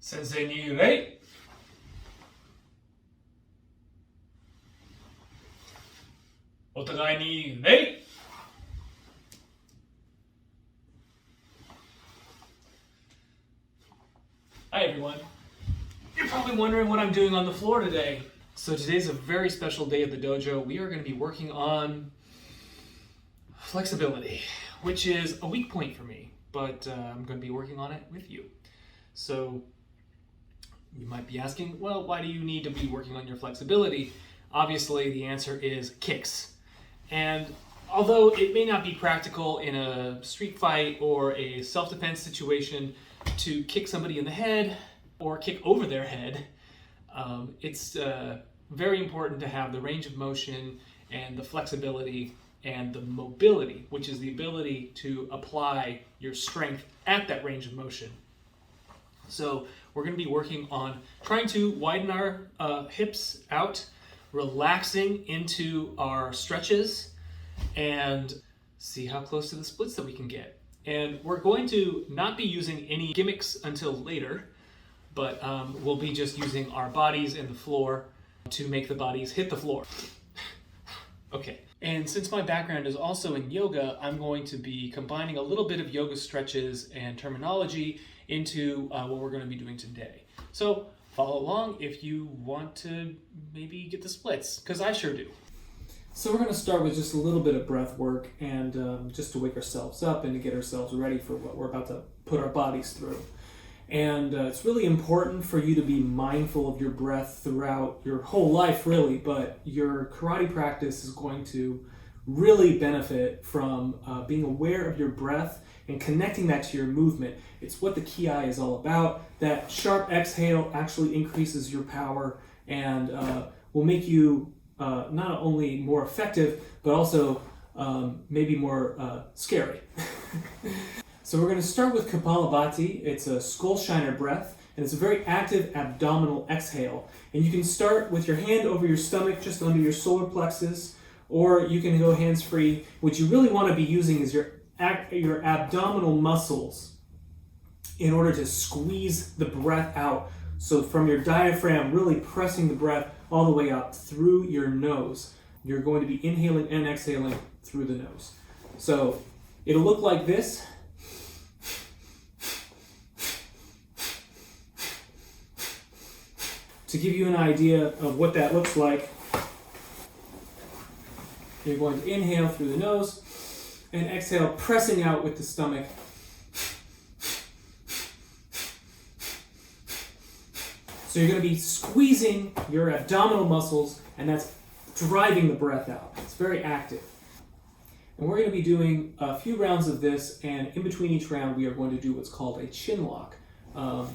先生に礼。お互いに礼。Hi everyone. You're probably wondering what I'm doing on the floor today. So today's a very special day at the dojo. We are going to be working on flexibility, which is a weak point for me, but I'm going to be working on it with you. So you might be asking, well, why do you need to be working on your flexibility? Obviously, the answer is kicks. And although it may not be practical in a street fight or a self-defense situation to kick somebody in the head or kick over their head, it's very important to have the range of motion and the flexibility and the mobility, which is the ability to apply your strength at that range of motion. So we're going to be working on trying to widen our hips out, relaxing into our stretches, and see how close to the splits that we can get. And we're going to not be using any gimmicks until later, but we'll be just using our bodies and the floor to make the bodies hit the floor. Okay. And since my background is also in yoga, I'm going to be combining a little bit of yoga stretches and terminology into what we're going to be doing today. So follow along if you want to maybe get the splits, because I sure do. So we're going to start with just a little bit of breath work and just to wake ourselves up and to get ourselves ready for what we're about to put our bodies through. And it's really important for you to be mindful of your breath throughout your whole life, really, but your karate practice is going to really benefit from being aware of your breath and connecting that to your movement. It's what the ki is all about. That sharp exhale actually increases your power and will make you not only more effective, but also maybe more scary. So we're going to start with Kapalabhati. It's a skull shiner breath, and it's a very active abdominal exhale. And you can start with your hand over your stomach, just under your solar plexus, or you can go hands-free. What you really want to be using is your abdominal muscles in order to squeeze the breath out. So from your diaphragm, really pressing the breath all the way out through your nose. You're going to be inhaling and exhaling through the nose. So it'll look like this. To give you an idea of what that looks like, you're going to inhale through the nose and exhale, pressing out with the stomach. So you're going to be squeezing your abdominal muscles, and that's driving the breath out. It's very active. And we're going to be doing a few rounds of this, and in between each round, we are going to do what's called a chin lock,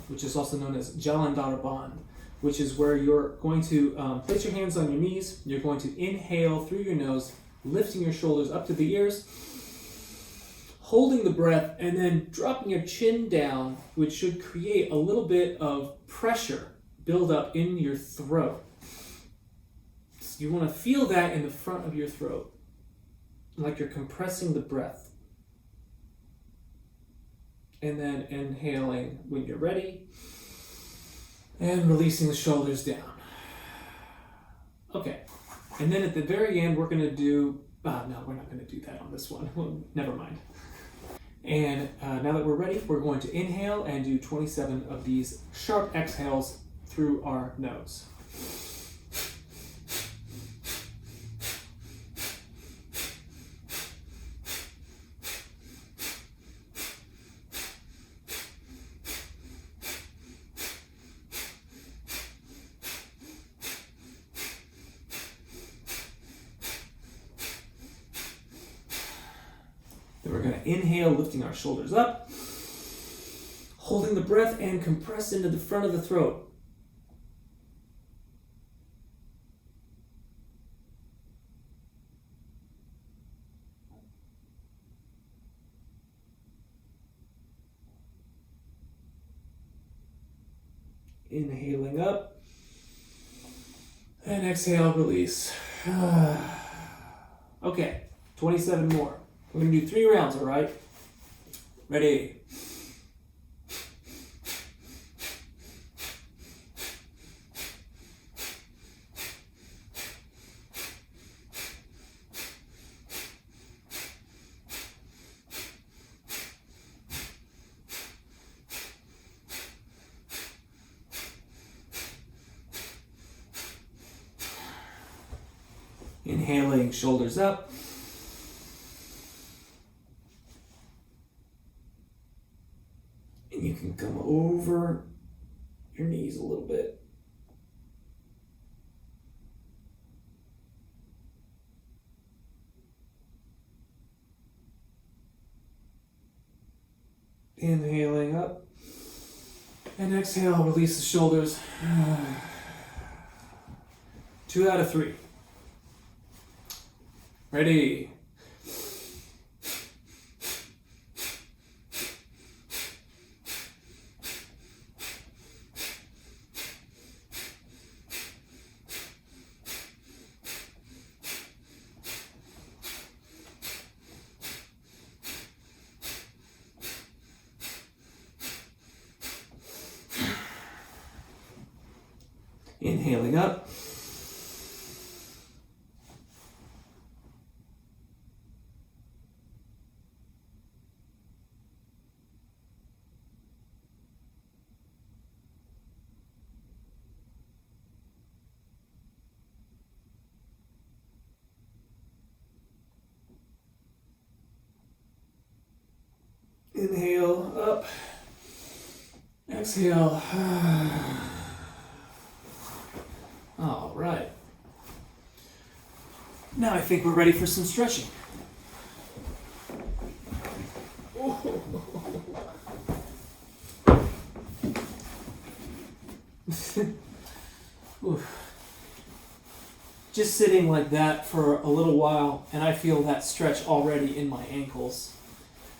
which is also known as Jalandhar Bandh, which is where you're going to place your hands on your knees. You're going to inhale through your nose, lifting your shoulders up to the ears, holding the breath, and then dropping your chin down, which should create a little bit of pressure build up in your throat. So you want to feel that in the front of your throat, like you're compressing the breath. And then inhaling when you're ready, and releasing the shoulders down. Okay, and then at the very end, we're going to do, no, we're not going to do that on this one. Well, never mind. And now that we're ready, we're going to inhale and do 27 of these sharp exhales through our nose. Then we're going to inhale, lifting our shoulders up, holding the breath and compress into the front of the throat. Inhaling up, and exhale, release. Okay, 27 more. We're going to do 3 rounds, all right? Ready? Inhaling, shoulders up. And you can come over your knees a little bit. Inhaling up. And exhale, release the shoulders. 2 out of 3. Ready. Inhaling up. Inhale up. Exhale. All right. Now I think we're ready for some stretching. Just sitting like that for a little while, and I feel that stretch already in my ankles.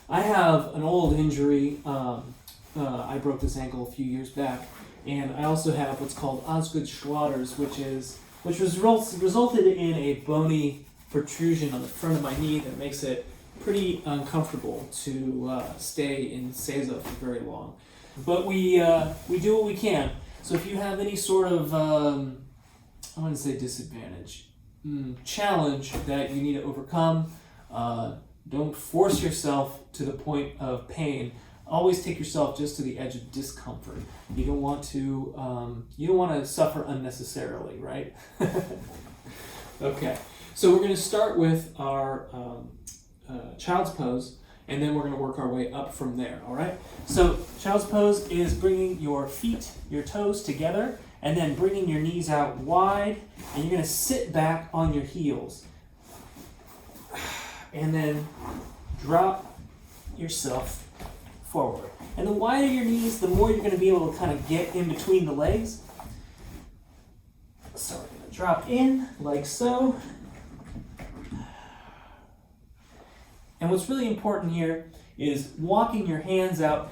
I have an old injury. I broke this ankle a few years back, and I also have what's called Osgood-Schlatter's, which resulted in a bony protrusion on the front of my knee that makes it pretty uncomfortable to stay in seiza for very long. But we do what we can. So if you have any sort of I wouldn't say disadvantage, challenge that you need to overcome, don't force yourself to the point of pain. Always take yourself just to the edge of discomfort. You don't want to suffer unnecessarily, right? Okay, so we're going to start with our child's pose, and then we're going to work our way up from there. All right. So child's pose is bringing your feet, your toes together, and then bringing your knees out wide, and you're going to sit back on your heels, and then drop yourself forward. And the wider your knees, the more you're going to be able to kind of get in between the legs. So we're going to drop in like so. And what's really important here is walking your hands out,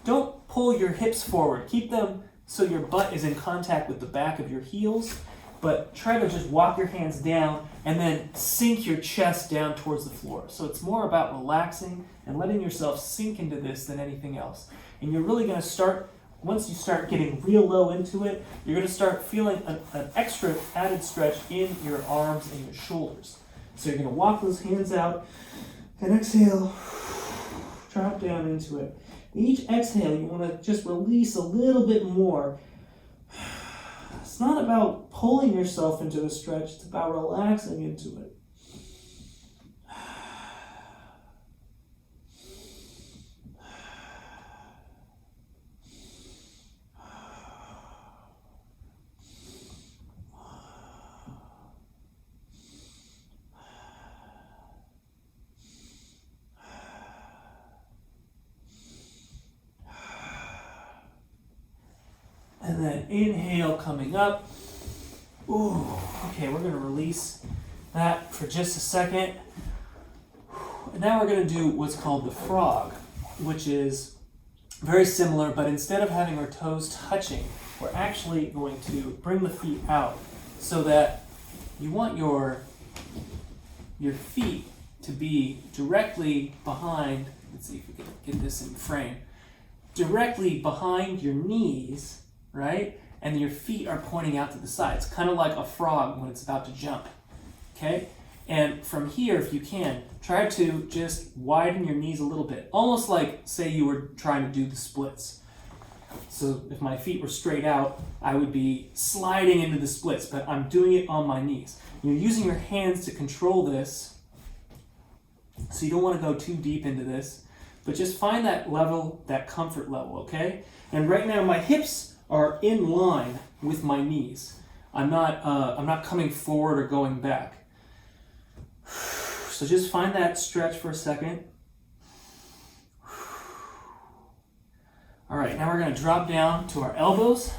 don't pull your hips forward. Keep them so your butt is in contact with the back of your heels, but try to just walk your hands down and then sink your chest down towards the floor. So it's more about relaxing and letting yourself sink into this than anything else. And you're really going to start, once you start getting real low into it, you're going to start feeling an extra added stretch in your arms and your shoulders. So you're going to walk those hands out and exhale, drop down into it. Each exhale, you want to just release a little bit more. It's not about pulling yourself into the stretch, it's about relaxing into it. And then inhale, coming up. Ooh, okay, we're going to release that for just a second. And now we're going to do what's called the frog, which is very similar, but instead of having our toes touching, we're actually going to bring the feet out so that you want your feet to be directly behind, let's see if we can get this in frame, directly behind your knees, right? And your feet are pointing out to the sides, kind of like a frog when it's about to jump, okay? And from here, if you can, try to just widen your knees a little bit, almost like, say you were trying to do the splits. So if my feet were straight out, I would be sliding into the splits, but I'm doing it on my knees. You're using your hands to control this, so you don't want to go too deep into this, but just find that level, that comfort level, okay? And right now my hips are in line with my knees. I'm not coming forward or going back. So just find that stretch for a second. All right, now we're going to drop down to our elbows.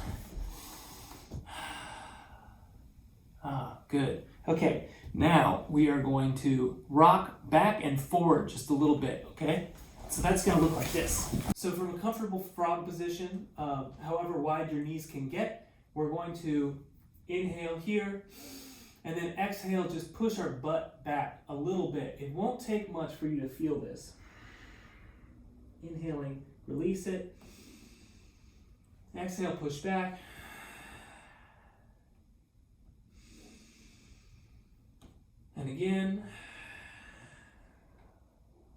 Good. Okay, now we are going to rock back and forward just a little bit, okay? So that's going to look like this. So from a comfortable frog position, however wide your knees can get, we're going to inhale here, and then exhale, just push our butt back a little bit. It won't take much for you to feel this. Inhaling, release it. Exhale, push back. And again,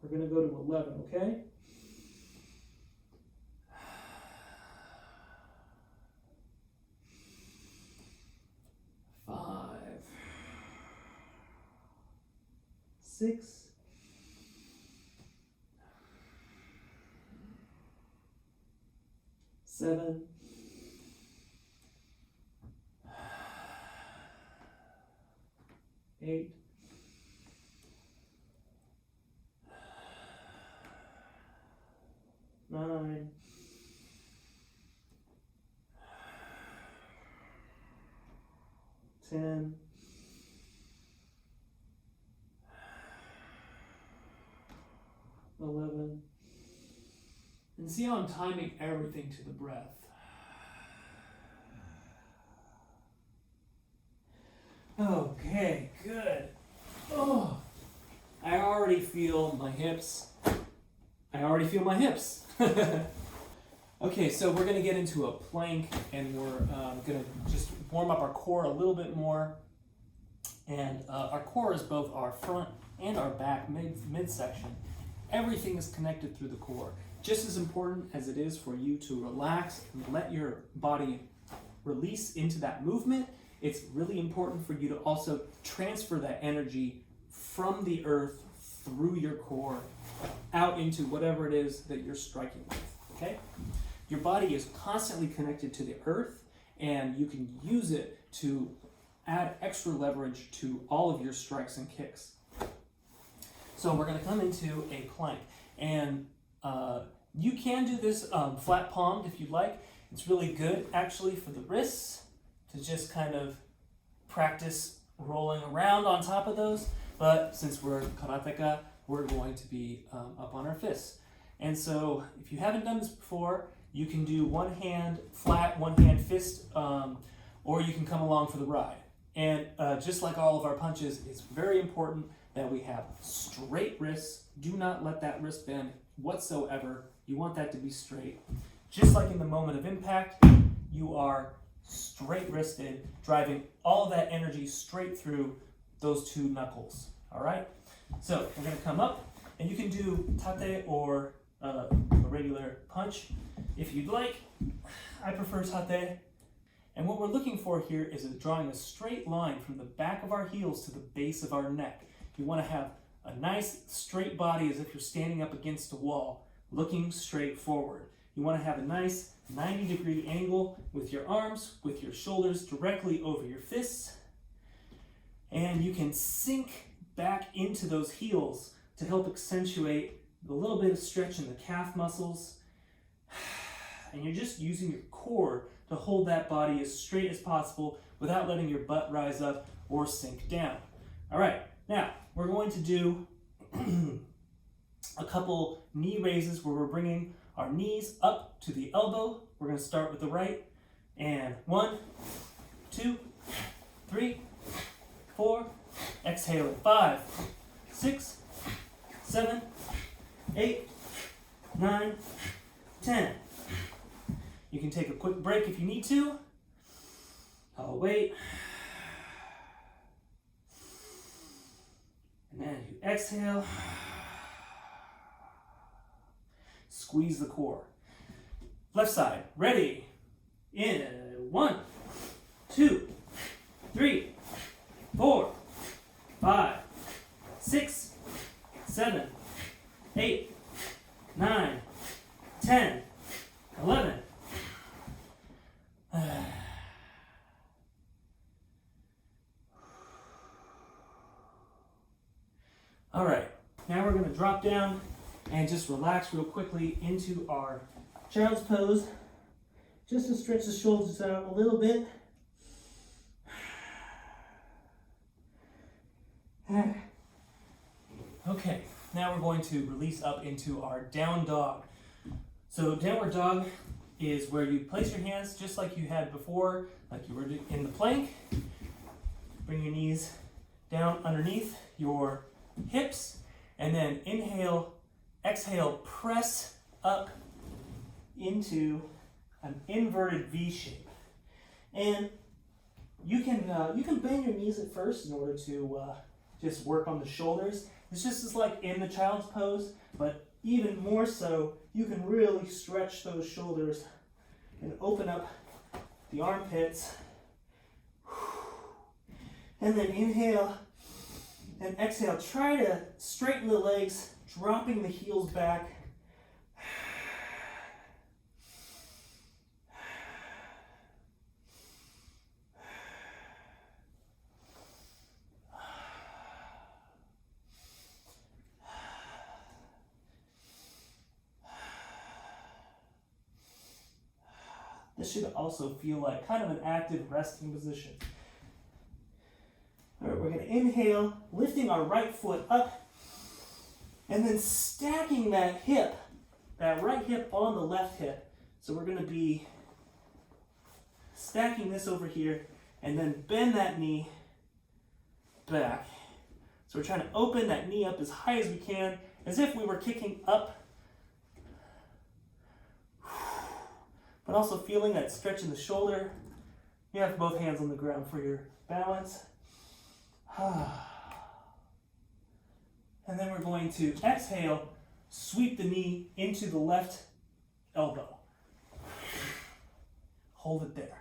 we're going to go to 11, okay? 5, 6, 7, 8, 9, 10, 11, and see how I'm timing everything to the breath. Okay, good. Oh, I already feel my hips. Okay, so we're going to get into a plank, and we're going to just warm up our core a little bit more. And our core is both our front and our back midsection. Everything is connected through the core. Just as important as it is for you to relax and let your body release into that movement, it's really important for you to also transfer that energy from the earth through your core out into whatever it is that you're striking with, okay? Your body is constantly connected to the earth, and you can use it to add extra leverage to all of your strikes and kicks. So we're going to come into a plank, and you can do this flat palmed if you'd like. It's really good actually for the wrists to just kind of practice rolling around on top of those, but since we're Karateka, we're going to be up on our fists. And so if you haven't done this before, you can do one hand flat, one hand fist, or you can come along for the ride. And just like all of our punches, it's very important that we have straight wrists. Do not let that wrist bend whatsoever. You want that to be straight. Just like in the moment of impact, you are straight wristed, driving all of that energy straight through those two knuckles. All right? So we're going to come up, and you can do tate or a regular punch if you'd like. I prefer tate. And what we're looking for here is drawing a straight line from the back of our heels to the base of our neck. You want to have a nice straight body as if you're standing up against a wall, looking straight forward. You want to have a nice 90-degree angle with your arms, with your shoulders directly over your fists. And you can sink back into those heels to help accentuate a little bit of stretch in the calf muscles. And you're just using your core to hold that body as straight as possible without letting your butt rise up or sink down. All right, now we're going to do a couple knee raises where we're bringing our knees up to the elbow. We're going to start with the right. And 1, 2, 3, 4. Exhale. 5, 6, 7, 8, 9, 10. You can take a quick break if you need to. I'll wait. And then you exhale. Squeeze the core. Left side, ready. In 1, 2, 3, 4, 5, 6, 7, 8, 9, 10, 11. All right, now we're going to drop down and just relax real quickly into our child's pose, just to stretch the shoulders out a little bit. Okay, now we're going to release up into our down dog. So downward dog is where you place your hands just like you had before, like you were in the plank. Bring your knees down underneath your hips, and then inhale, exhale, press up into an inverted V shape. And you can bend your knees at first in order to just work on the shoulders. It's just as like in the child's pose, but even more so, you can really stretch those shoulders and open up the armpits. And then inhale and exhale. Try to straighten the legs, dropping the heels back. This should also feel like kind of an active resting position. All right, we're going to inhale, lifting our right foot up, and then stacking that right hip on the left hip. So we're going to be stacking this over here, and then bend that knee back. So we're trying to open that knee up as high as we can, as if we were kicking up, but also feeling that stretch in the shoulder. You have both hands on the ground for your balance. And then we're going to exhale, sweep the knee into the left elbow. Hold it there.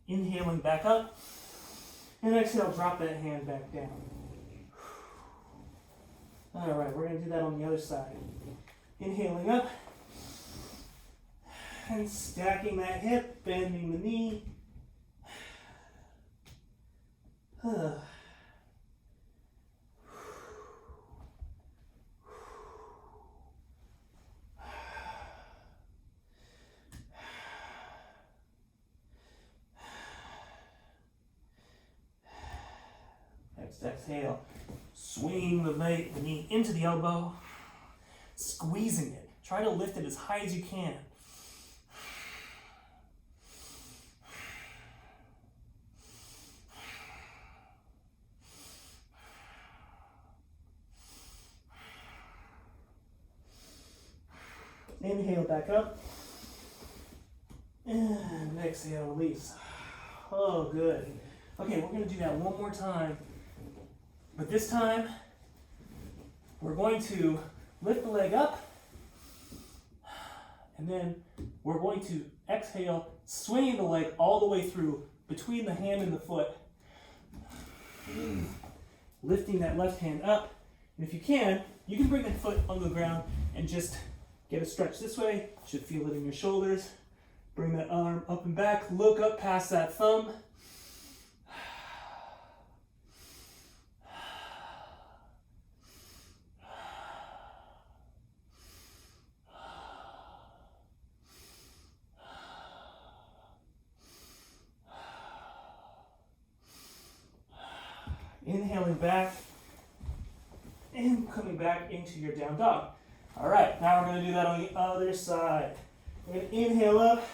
Inhaling back up, and exhale, drop that hand back down. All right, we're going to do that on the other side. Inhaling up, and stacking that hip, bending the knee. Next exhale, swing the knee into the elbow, squeezing it. Try to lift it as high as you can. Inhale back up, and exhale, release. Oh, good. Okay, we're going to do that one more time. But this time, we're going to lift the leg up, and then we're going to exhale, swinging the leg all the way through between the hand and the foot. Lifting that left hand up. And if you can bring that foot on the ground and just get a stretch this way. You should feel it in your shoulders. Bring that arm up and back. Look up past that thumb. Inhaling back and coming back into your down dog. All right, now we're going to do that on the other side. We're going to inhale up,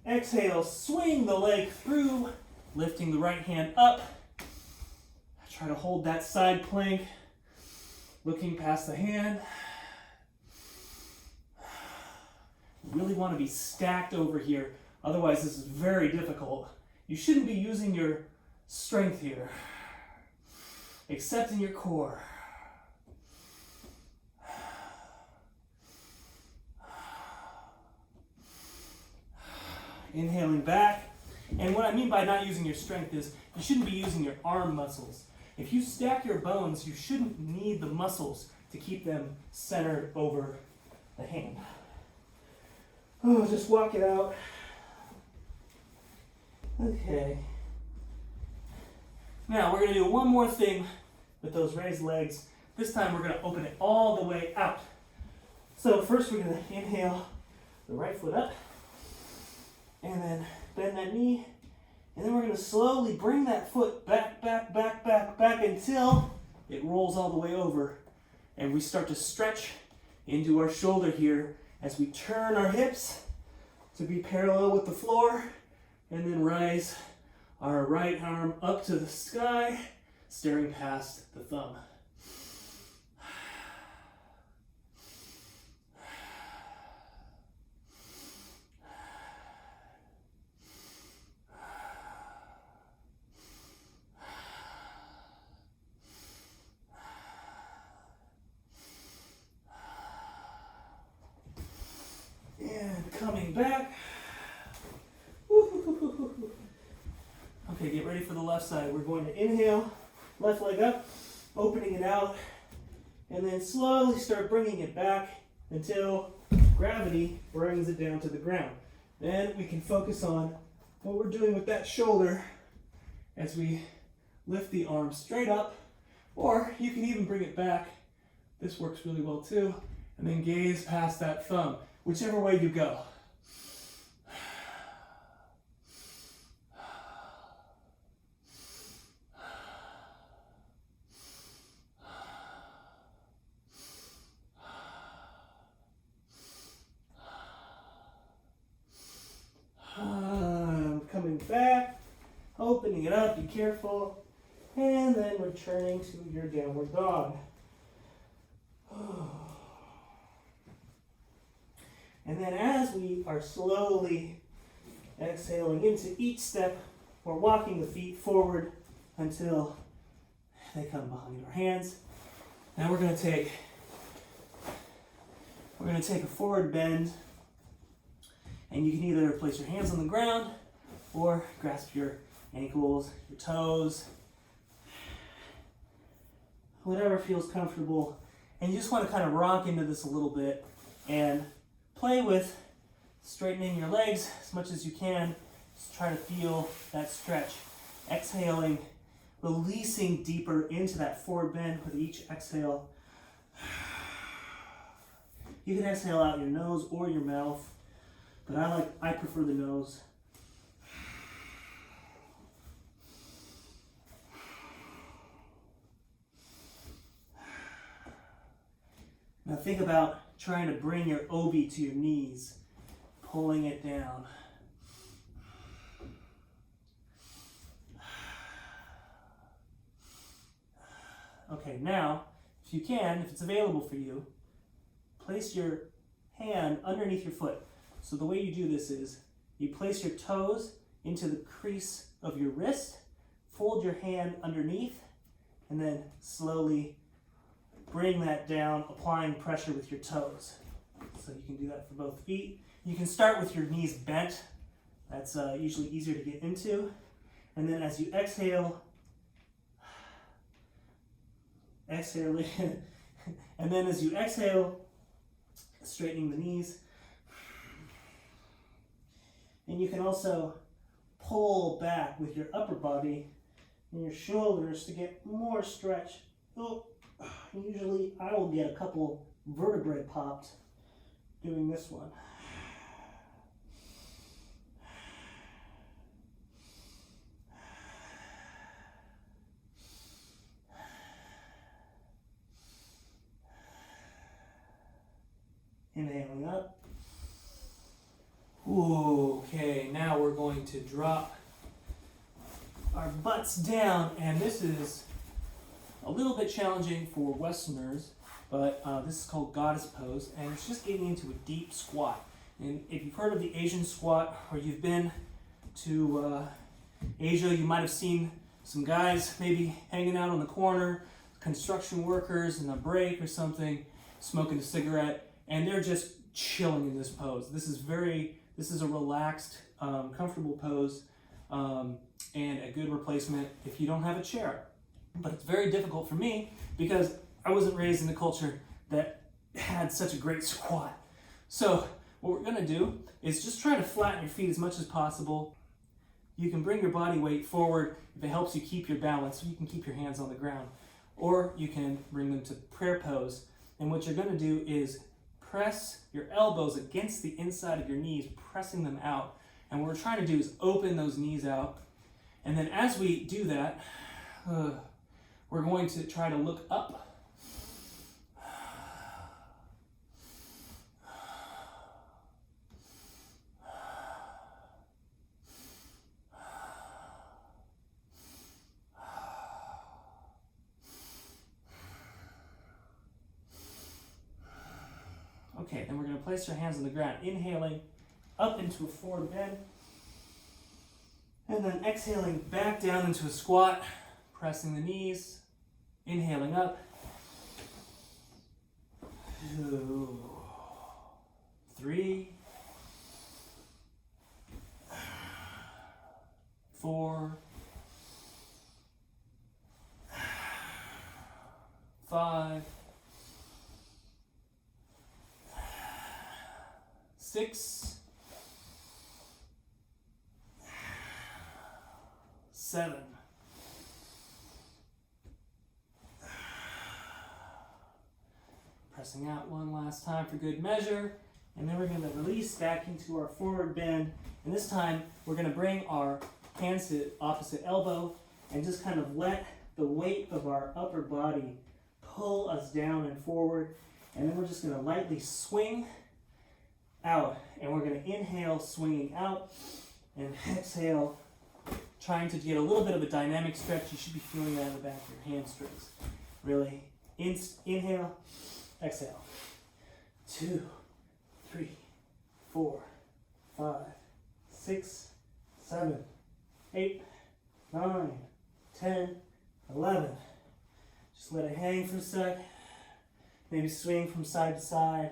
exhale, swing the leg through, lifting the right hand up. Try to hold that side plank, looking past the hand. You really want to be stacked over here. Otherwise, this is very difficult. You shouldn't be using your strength here, except in your core. Inhaling back. And what I mean by not using your strength is you shouldn't be using your arm muscles. If you stack your bones, you shouldn't need the muscles to keep them centered over the hand. Oh, just walk it out. Okay. Now we're going to do one more thing with those raised legs. This time we're going to open it all the way out. So first we're going to inhale the right foot up, and then bend that knee, and then we're going to slowly bring that foot back until it rolls all the way over, and we start to stretch into our shoulder here as we turn our hips to be parallel with the floor, and then rise our right arm up to the sky, staring past the thumb. And coming back. Okay, get ready for the left side. We're going to inhale, left leg up, opening it out, and then slowly start bringing it back until gravity brings it down to the ground. Then we can focus on what we're doing with that shoulder as we lift the arm straight up, or you can even bring it back. This works really well too. And then gaze past that thumb, whichever way you go. Coming back, opening it up, be careful, and then returning to your downward dog. And then as we are slowly exhaling into each step, we're walking the feet forward until they come behind our hands. Now we're going to take a forward bend, and you can either place your hands on the ground or grasp your ankles, your toes, whatever feels comfortable. And you just want to kind of rock into this a little bit and play with straightening your legs as much as you can. Just try to feel that stretch. Exhaling, releasing deeper into that forward bend with each exhale. You can exhale out your nose or your mouth, but I prefer the nose. Now think about trying to bring your obi to your knees, pulling it down. Okay, now, if you can, if it's available for you, place your hand underneath your foot. So the way you do this is, you place your toes into the crease of your wrist, fold your hand underneath, and then slowly bring that down, applying pressure with your toes. So you can do that for both feet. You can start with your knees bent. That's usually easier to get into. And then as you exhale, and then as you exhale, straightening the knees. And you can also pull back with your upper body and your shoulders to get more stretch. Oh. Usually I will get a couple vertebrae popped doing this one. Inhaling up. Okay, now we're going to drop our butts down, and this is a little bit challenging for Westerners, but this is called goddess pose, and it's just getting into a deep squat. And if you've heard of the Asian squat, or you've been to Asia, you might have seen some guys maybe hanging out on the corner, construction workers in a break or something, smoking a cigarette, and they're just chilling in this pose. This is a relaxed, comfortable pose, and a good replacement if you don't have a chair. But it's very difficult for me because I wasn't raised in a culture that had such a great squat. So what we're gonna do is just try to flatten your feet as much as possible. You can bring your body weight forward if it helps you keep your balance, so you can keep your hands on the ground. Or you can bring them to prayer pose. And what you're gonna do is press your elbows against the inside of your knees, pressing them out. And what we're trying to do is open those knees out. And then as we do that, we're going to try to look up. Okay, then we're going to place your hands on the ground, inhaling up into a forward bend, and then exhaling back down into a squat, pressing the knees, inhaling up. 2, 3, 4, 5, 6, 7. Pressing out one last time for good measure. And then we're going to release back into our forward bend. And this time we're going to bring our hands to opposite elbow and just kind of let the weight of our upper body pull us down and forward. And then we're just going to lightly swing out. And we're going to inhale, swinging out, and exhale, trying to get a little bit of a dynamic stretch. You should be feeling that in the back of your hamstrings. Really, inhale, exhale. 2, 3, 4, 5, 6, 7, 8, 9, 10, 11. Just let it hang for a sec. Maybe swing from side to side.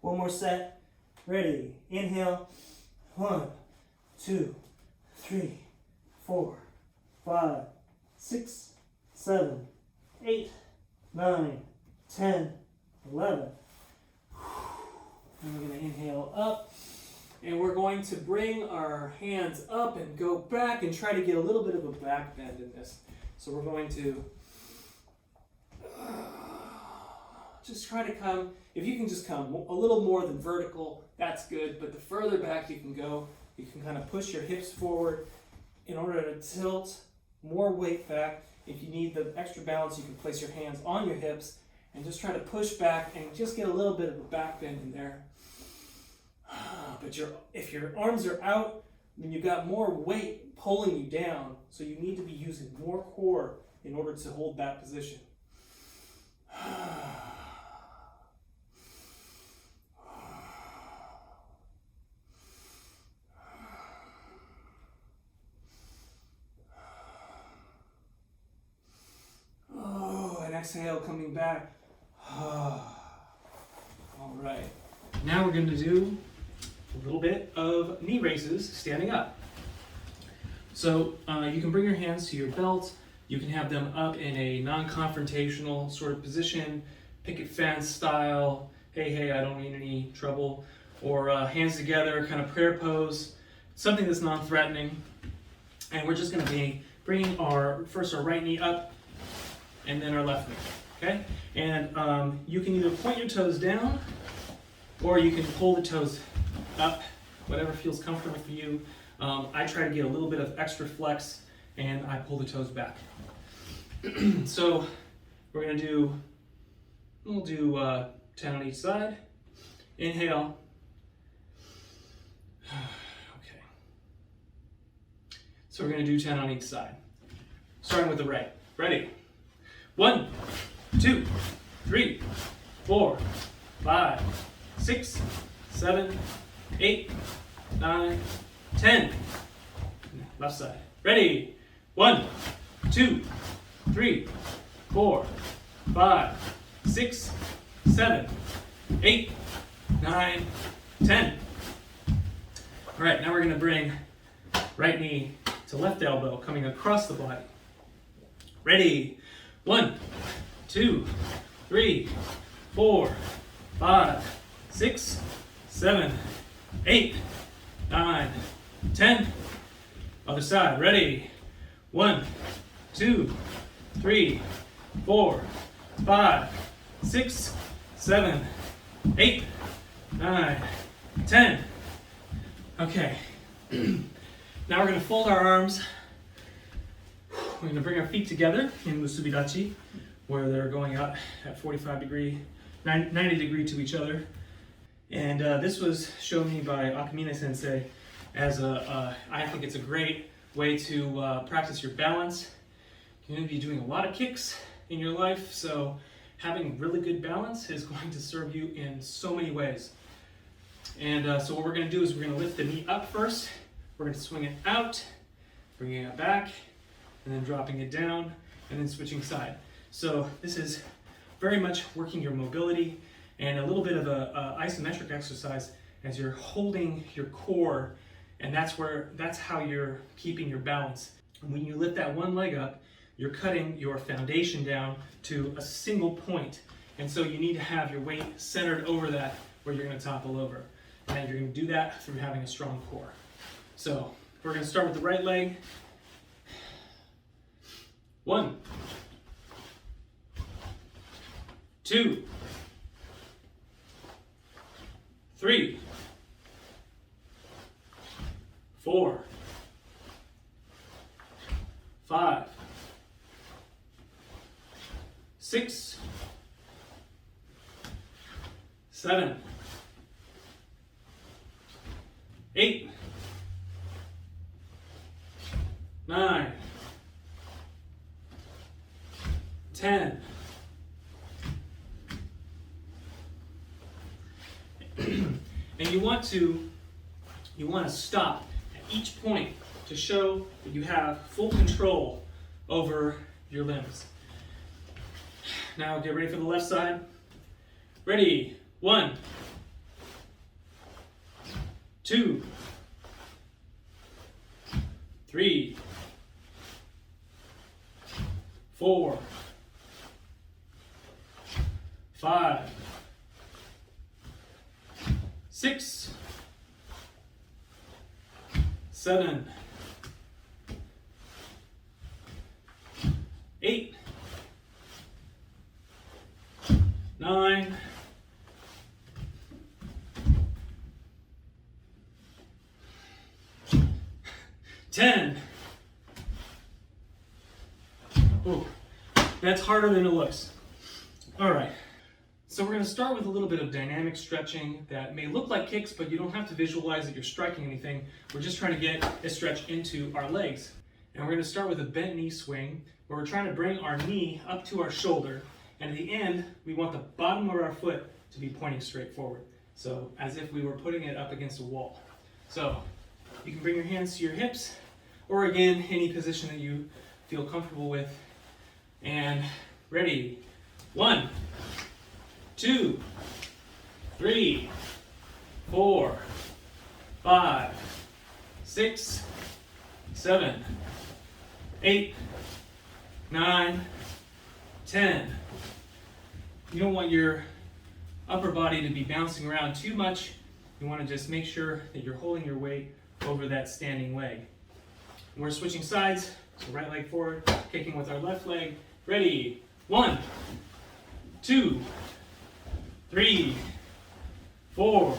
One more set. Ready. Inhale. 1, 2, 3, 4, 5, 6, 7, 8, 9, 10, 11. And we're going to inhale up. And we're going to bring our hands up and go back and try to get a little bit of a back bend in this. So we're going to just try to come, if you can just come a little more than vertical, that's good. But the further back you can go, you can kind of push your hips forward in order to tilt more weight back. If you need the extra balance, you can place your hands on your hips and just try to push back and just get a little bit of a back bend in there. But if your arms are out, then you've got more weight pulling you down, so you need to be using more core in order to hold that position. Oh, and exhale, coming back. All right. Now we're going to do a little bit of knee raises standing up. So you can bring your hands to your belt. You can have them up in a non-confrontational sort of position, picket fence style. Hey, I don't need any trouble. Or hands together, kind of prayer pose. Something that's non-threatening. And we're just going to be bringing our right knee up and then our left knee. Okay? And you can either point your toes down or you can pull the toes up, whatever feels comfortable for you. I try to get a little bit of extra flex and I pull the toes back. So we'll do 10 on each side. Inhale. Okay. So we're going to do 10 on each side. Starting with the right. Ready? 1, 2, 3, 4, 5, 6, 7, 8, 9, 10. Left side. Ready? 1, 2, 3, 4, 5, 6, 7, 8, 9, 10. All right, now we're going to bring right knee to left elbow, coming across the body. Ready? 1, 2, 3, 4, 5, 6, 7, 8, 9, 10. Other side. Ready? 1, 2, 3, 4, 5, 6, 7, 8, 9, 10. Okay. Now we're going to fold our arms. We're going to bring our feet together in Musubidachi, where they're going out at 90 degree to each other. And this was shown me by Akamine Sensei as I think it's a great way to practice your balance. You're going to be doing a lot of kicks in your life, so having really good balance is going to serve you in so many ways. And so what we're going to do is we're going to lift the knee up first. We're going to swing it out, bringing it back, and then dropping it down, and then switching side. So this is very much working your mobility and a little bit of a isometric exercise as you're holding your core, and that's how you're keeping your balance. And when you lift that one leg up, you're cutting your foundation down to a single point. And so you need to have your weight centered over that where you're going to topple over. And you're going to do that through having a strong core. So we're going to start with the right leg. 1, 2, 3, 4, 5, 6, 7, 8, 9, 10. And you want to stop at each point to show that you have full control over your limbs. Now get ready for the left side. Ready? 1, 2, 3, 4, 5, 6, 7, 8, 9, 10. Oh, that's harder than it looks. All right. So we're going to start with a little bit of dynamic stretching that may look like kicks, but you don't have to visualize that you're striking anything. We're just trying to get a stretch into our legs. And we're going to start with a bent knee swing, where we're trying to bring our knee up to our shoulder. And at the end, we want the bottom of our foot to be pointing straight forward. So as if we were putting it up against a wall. So you can bring your hands to your hips, or again, any position that you feel comfortable with. And ready? 1, 2, 3, 4, 5, 6, 7, 8, 9, 10. You don't want your upper body to be bouncing around too much. You want to just make sure that you're holding your weight over that standing leg. And we're switching sides, so right leg forward, kicking with our left leg. Ready? 1, 2, 3, 4,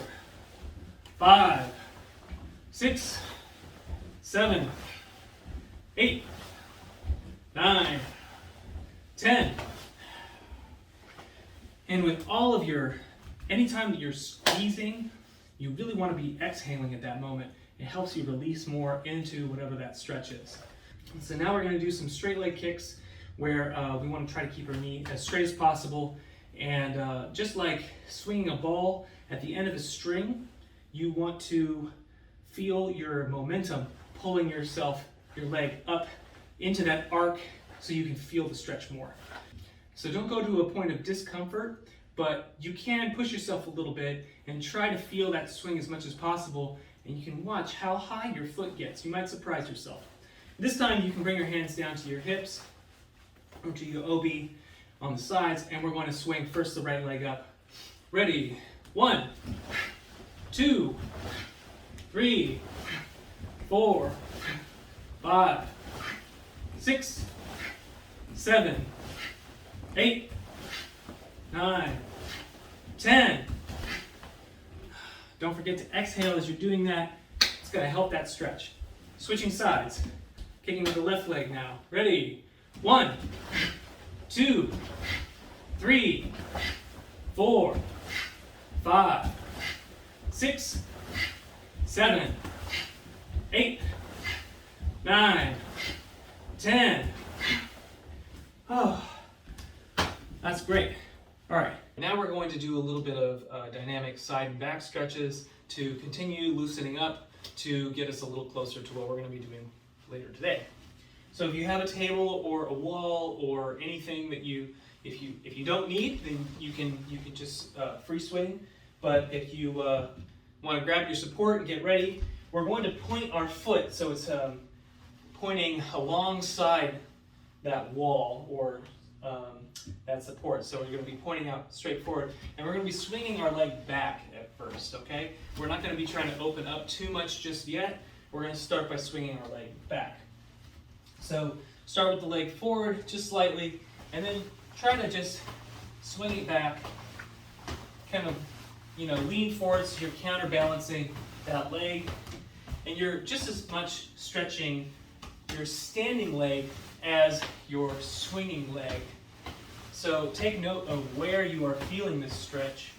5, 6, 7, 8, 9, 10. And with all of anytime that you're squeezing, you really want to be exhaling at that moment. It helps you release more into whatever that stretch is. So now we're going to do some straight leg kicks where we want to try to keep our knee as straight as possible And just like swinging a ball at the end of a string, you want to feel your momentum pulling your leg up into that arc so you can feel the stretch more. So don't go to a point of discomfort, but you can push yourself a little bit and try to feel that swing as much as possible, and you can watch how high your foot gets. You might surprise yourself. This time you can bring your hands down to your hips or to your OB on the sides, and we're going to swing first the right leg up. Ready? 1, 2, 3, 4, 5, 6, 7, 8, 9, 10. Don't forget to exhale as you're doing that. It's going to help that stretch. Switching sides. Kicking with the left leg now. Ready? 1, 2, 3, 4, 5, 6, 7, 8, 9, 10. Oh, that's great. All right, now we're going to do a little bit of dynamic side and back stretches to continue loosening up to get us a little closer to what we're going to be doing later today. So if you have a table or a wall or anything that if you don't need, then you can just free swing. But if you want to grab your support and get ready, we're going to point our foot so it's pointing alongside that wall or that support. So we're going to be pointing out straight forward, and we're going to be swinging our leg back at first, okay? We're not going to be trying to open up too much just yet. We're going to start by swinging our leg back. So start with the leg forward just slightly, and then try to just swing it back, kind of, lean forward so you're counterbalancing that leg, and you're just as much stretching your standing leg as your swinging leg. So take note of where you are feeling this stretch.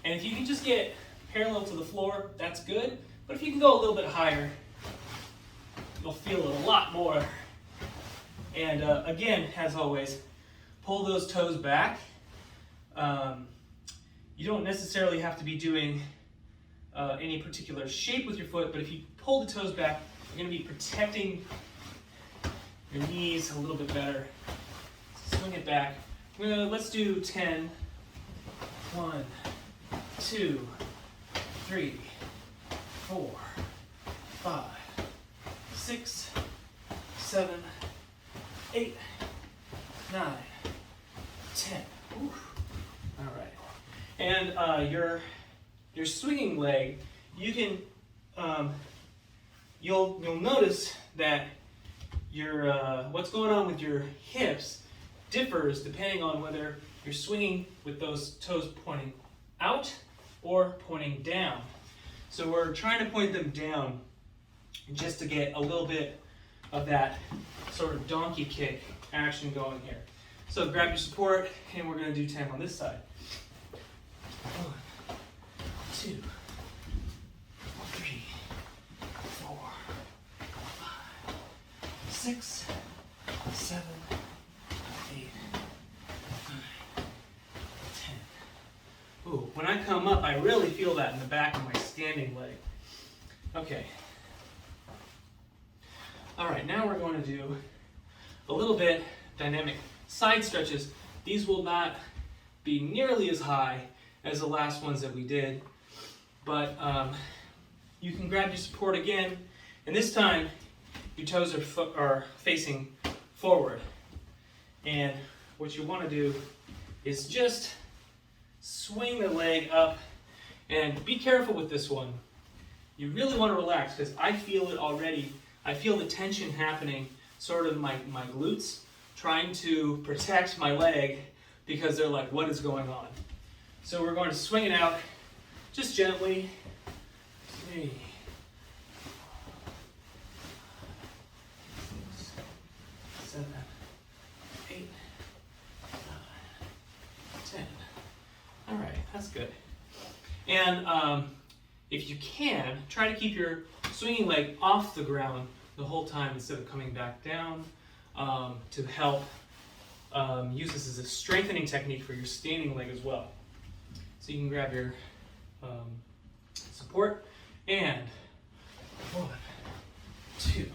And if you can just get parallel to the floor, that's good. But if you can go a little bit higher, you'll feel it a lot more. And again, as always, pull those toes back. You don't necessarily have to be doing any particular shape with your foot, but if you pull the toes back, you're going to be protecting your knees a little bit better. Swing it back. Let's do 10. 1, 2, 3, 4, 5, 6, 7, 8, 9, 10. Oof. All right. And your swinging leg, you can you'll notice that your what's going on with your hips differs depending on whether you're swinging with those toes pointing out or pointing down. So we're trying to point them down just to get a little bit of that sort of donkey kick action going here. So grab your support, and we're going to do 10 on this side. 1, 2, 3, 4, 5, 6, 7, 8, 9, 10. Ooh, when I come up, I really feel that in the back of my standing leg. Okay. All right, now we're going to do a little bit dynamic side stretches. These will not be nearly as high as the last ones that we did, but you can grab your support again, and this time your toes are facing forward. And what you want to do is just swing the leg up, and be careful with this one. You really want to relax, because I feel it already. I feel the tension happening sort of in my glutes, trying to protect my leg because they're like, what is going on? So we're going to swing it out just gently. 3, 6, 7, 8, 9, 10. All right, that's good. And if you can, try to keep your swinging leg off the ground the whole time instead of coming back down to help use this as a strengthening technique for your standing leg as well. So you can grab your support and 1, 2.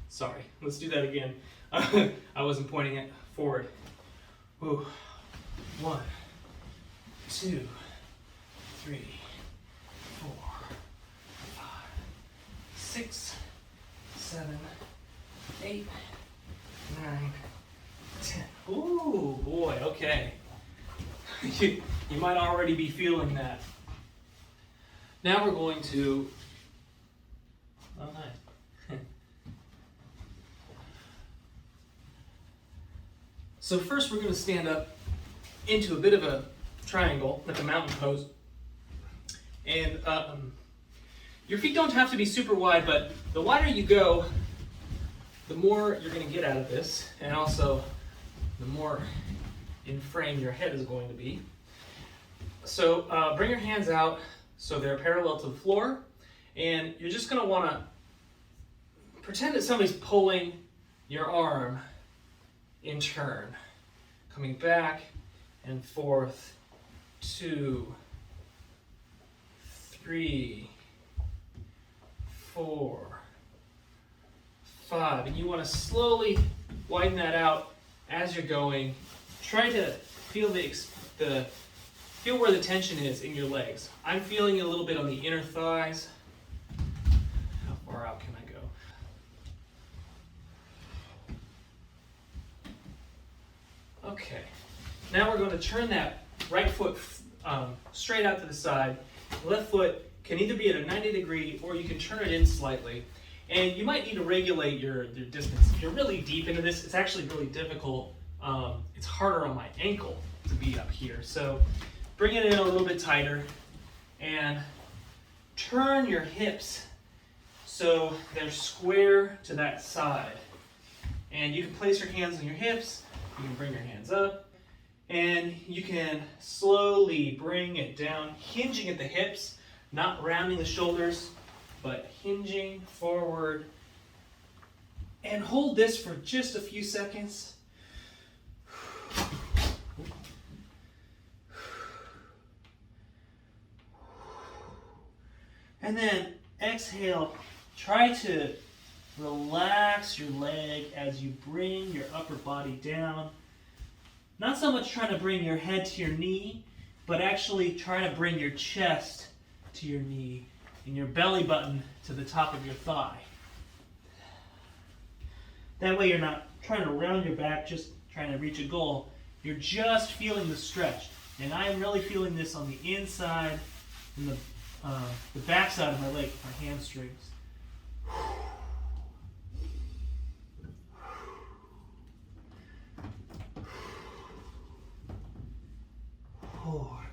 Sorry. Let's do that again. I wasn't pointing it forward. Ooh. 1, 2, 3, 4, 5, 6, 7, 8, 9, 10. Ooh, boy, okay. You might already be feeling that. Now we're going to, oh nice. So first we're going to stand up into a bit of a triangle, like a mountain pose. And your feet don't have to be super wide, but the wider you go, the more you're going to get out of this, and also the more in frame your head is going to be. So bring your hands out so they're parallel to the floor, and you're just going to want to pretend that somebody's pulling your arm in turn, coming back and forth, 2, 3, 4, 5, and you want to slowly widen that out as you're going. Try to feel feel where the tension is in your legs. I'm feeling a little bit on the inner thighs. How far out can I go? Okay. Now we're going to turn that right foot straight out to the side. The left foot can either be at a 90 degree or you can turn it in slightly. And you might need to regulate your distance. If you're really deep into this, it's actually really difficult. It's harder on my ankle to be up here. So bring it in a little bit tighter and turn your hips so they're square to that side. And you can place your hands on your hips, you can bring your hands up, and you can slowly bring it down, hinging at the hips, not rounding the shoulders, but hinging forward. And hold this for just a few seconds. And then exhale, try to relax your leg as you bring your upper body down. Not so much trying to bring your head to your knee, but actually trying to bring your chest to your knee and your belly button to the top of your thigh. That way you're not trying to round your back, just trying to reach a goal. You're just feeling the stretch. And I'm really feeling this on the inside and the back side of my leg, my hamstrings.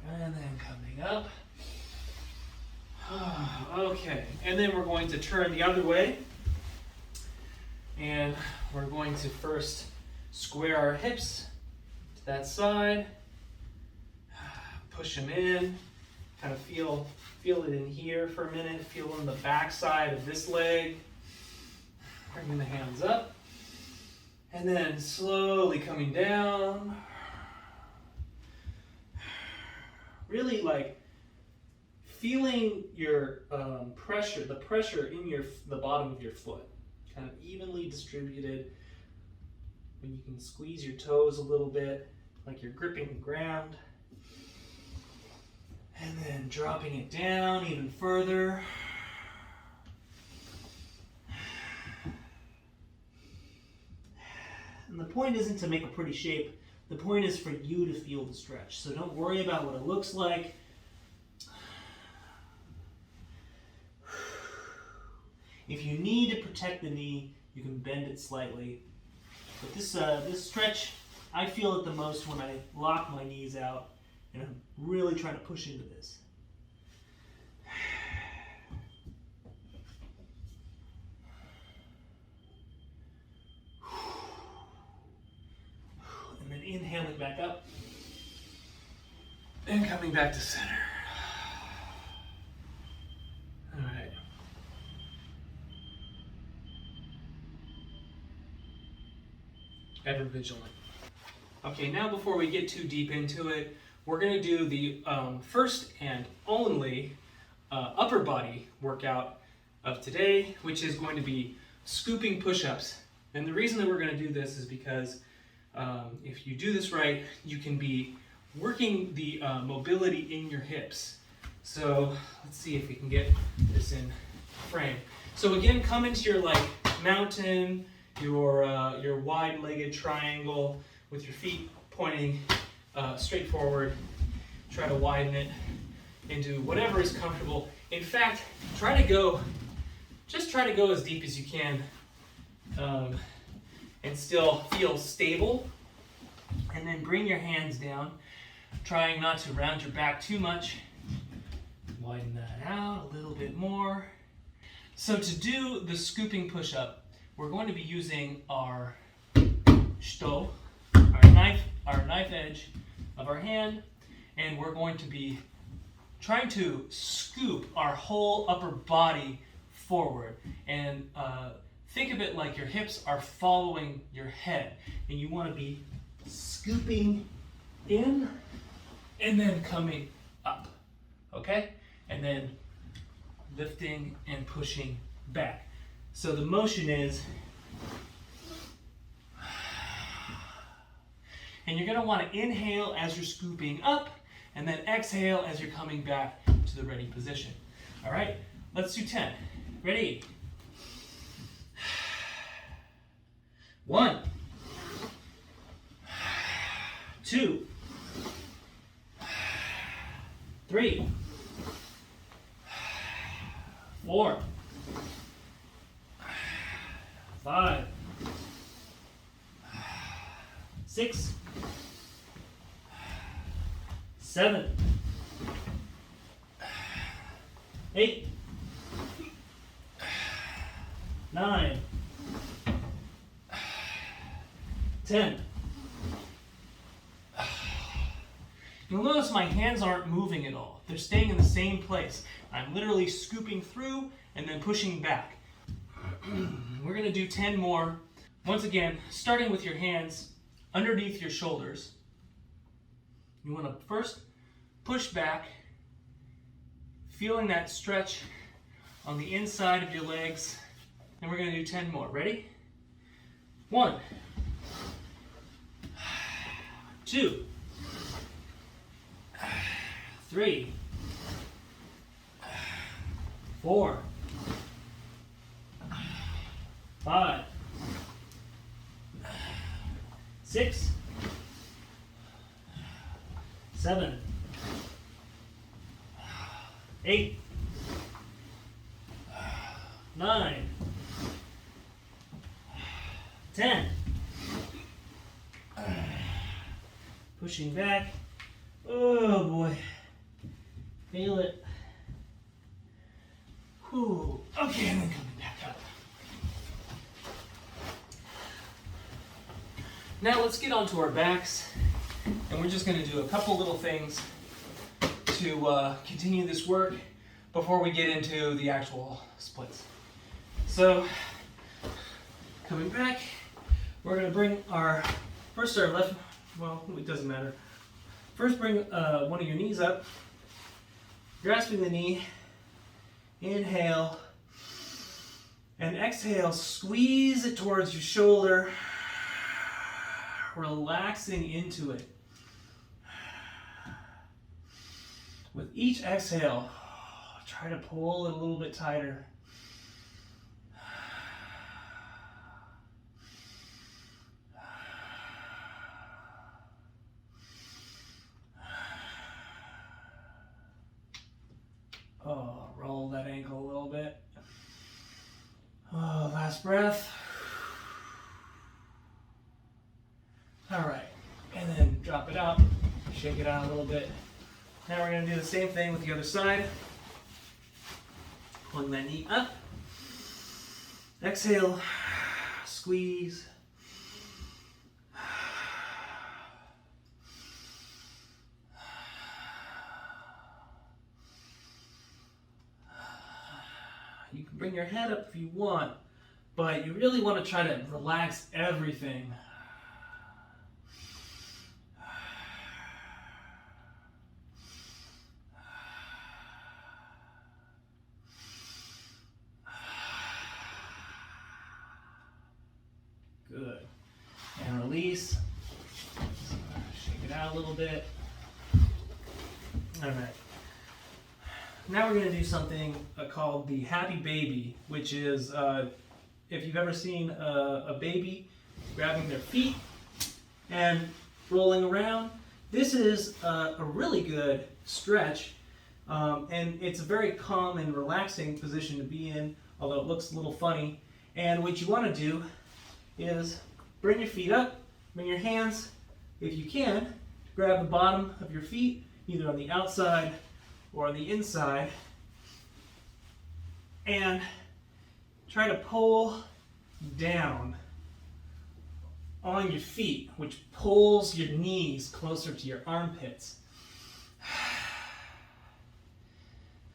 And then coming up. Okay, and then we're going to turn the other way. And we're going to first square our hips to that side. Push them in. Kind of feel it in here for a minute. Feel on the back side of this leg. Bringing the hands up. And then slowly coming down. Really like feeling your pressure, the pressure in the bottom of your foot, kind of evenly distributed. When you can squeeze your toes a little bit, like you're gripping the ground. And then dropping it down even further. And the point isn't to make a pretty shape. The point is for you to feel the stretch. So don't worry about what it looks like. If you need to protect the knee, you can bend it slightly. But this stretch, I feel it the most when I lock my knees out and I'm really trying to push into this. And then inhaling back up and coming back to center. All right. Ever vigilant. Okay, now before we get too deep into it, we're going to do the first and only upper body workout of today, which is going to be scooping push-ups. And the reason that we're going to do this is because if you do this right, you can be working the mobility in your hips. So let's see if we can get this in frame. So again, come into your like mountain, your wide-legged triangle with your feet pointing straight forward. Try to widen it into whatever is comfortable. In fact, just try to go as deep as you can and still feel stable. And then bring your hands down, trying not to round your back too much. Widen that out a little bit more. So to do the scooping push-up, we're going to be using our shito, our knife edge of our hand, and we're going to be trying to scoop our whole upper body forward. And think of it like your hips are following your head, and you want to be scooping in and then coming up, okay? And then lifting and pushing back. So the motion is, and you're gonna wanna inhale as you're scooping up and then exhale as you're coming back to the ready position. All right, let's do 10. Ready? 1, 2, 3, 4, 5, 6, 7, 8, 9, 10. You'll notice my hands aren't moving at all. They're staying in the same place. I'm literally scooping through and then pushing back. We're going to do 10 more. Once again, starting with your hands underneath your shoulders. You want to first push back, feeling that stretch on the inside of your legs. And we're going to do 10 more. Ready? 1, 2, 3, 4, 5, 6, 7, 8, 9, 10. Pushing back. Oh boy. Feel it. Whew. Okay, and then coming back up. Now let's get onto our backs, and we're just going to do a couple little things to continue this work before we get into the actual splits. So, coming back, we're going to bring our left, well, it doesn't matter. First, bring one of your knees up, grasping the knee, inhale, and exhale, squeeze it towards your shoulder, relaxing into it. With each exhale, try to pull it a little bit tighter. Oh, roll that ankle a little bit. Oh, last breath. All right, and then drop it out, shake it out a little bit. Now we're going to do the same thing with the other side. Pulling that knee up. Exhale, squeeze. You can bring your head up if you want, but you really want to try to relax everything. out a little bit. All right. Now we're going to do something called the happy baby, which is if you've ever seen a baby grabbing their feet and rolling around. This is a really good stretch, and it's a very calm and relaxing position to be in, although it looks a little funny. And what you want to do is bring your feet up, bring your hands, if you can, grab the bottom of your feet, either on the outside or on the inside, and try to pull down on your feet, which pulls your knees closer to your armpits.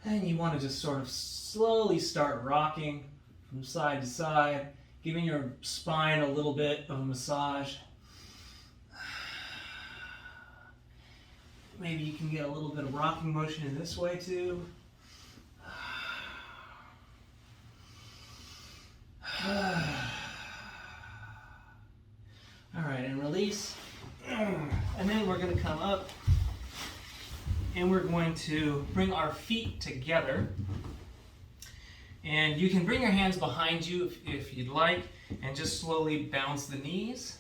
Then you want to just sort of slowly start rocking from side to side, giving your spine a little bit of a massage. Maybe you can get a little bit of rocking motion in this way too. All right, and release. And then we're going to come up and we're going to bring our feet together. And you can bring your hands behind you if you'd like and just slowly bounce the knees.